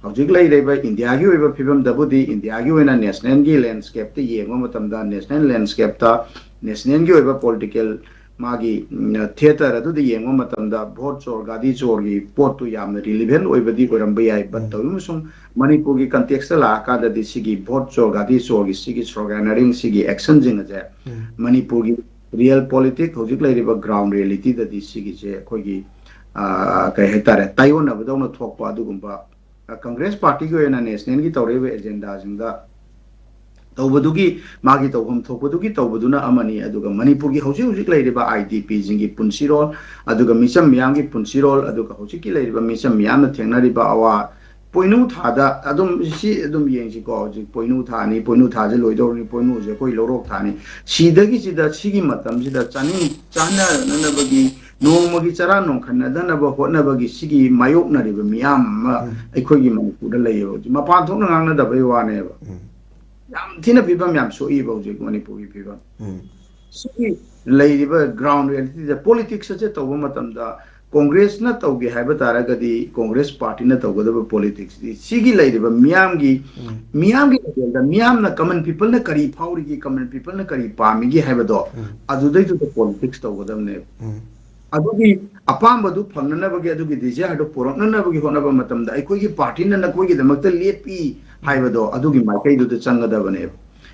hojik lai reba India gi weba phibam dabudi India gi wena national gi landscape te yengwa matamda national landscape ta national gi weba political magi theater adu de yengwa matamda vote chor gadi chor gi pot tu yamna relevant oibadi koramba yai but tawum Manipur gi context la ka da sigi vote chor gadi chor gi sigi sloganeering sigi action jing aja Manipur gi real politics hojik lai reba ground reality da sigi je khoi gi kai hetare taiwan abadona thokpa adugumba Congress Party go na national gi tawrebe agenda jingda tawbadugi magi tawham thokbadugi tawbaduna amani aduga Manipur gi hojik lairiba IDP jingi punsirol aduga misam miyam gi punsirol aduga hojik ki lairiba misam miyam na thengnariba awa poinu thada adum si adum yengsi ko hojik poinu thani poinu thaje loidor ni poinu je koi lorok thani sidagi sida sigi matam sida chani chana nanabagi nongmagi chara nongkhanna danaba hotnabagi sigi mayoknariba miyam aikhogi Manipur da layo mapan thokna ngangna dabai wane ba yam thina pibam yam soi ba hojik Manipur gi pibam sigi lairiba ground reality the politics je tawba matamda Congress na tawge haiba taragadi Congress party na tawgadaba politics di sigi lairiba miyam gi da miyam na common people na kari phauri gi common people na kari pami gi haiba do adudai to politics tawgadamne adugi apambadu phangnanabagi adugi desire do poroknanabagi honaba matamda aikoi party na nakoi gi damakta lepi haibado adugi maikai do changadabane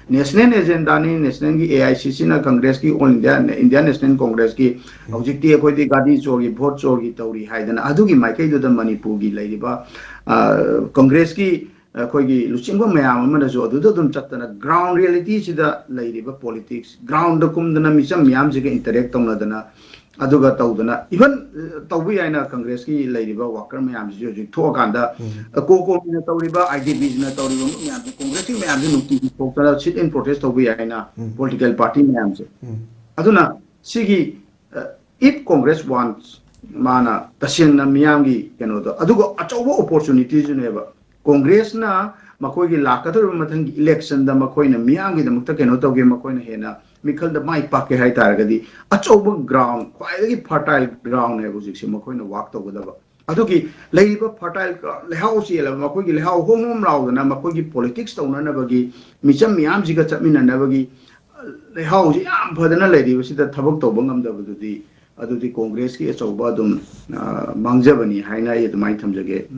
national agenda ni national gi AICC na congress ki all india national congress ki objective akoi di gadi chogi vote chogi tauri haidana adugi maikai do Manipur gi lairiba congress ki akoi gi luchingba mayam amana jo adu dum chatana ground reality sida lairiba politics ground da kumdana misam miyam jiga interact tawna aduga tawdana even tawbi aina congress ki lairiba worker mayam ji ji thokanda ko na tawriba IDP na tawriba mayam congress ki mayam ji nukti thokta sit in protest tawbi aina political party mayam ji aduna sigi if congress wants mana tasengna miyam gi keno do adugo achobo opportunities neba congress na makoi gi lakator mathang election da makoi na miyam gi damakta keno tawge makoi na hena Mikal the my pake hai targadi achoba ground quite fertile ground hai hujik makoi na walk tawgadaba adugi leiba fertile lehau si la makoi gi lehau hom raw na makoi gi politics tawna na bagi micham miyam jiga chapmina na bagi lehau ji am phadana leidi sida thabak tawba ngamdabududi adudi congress ki achoba dum mangjabani haina ye dumai thamjage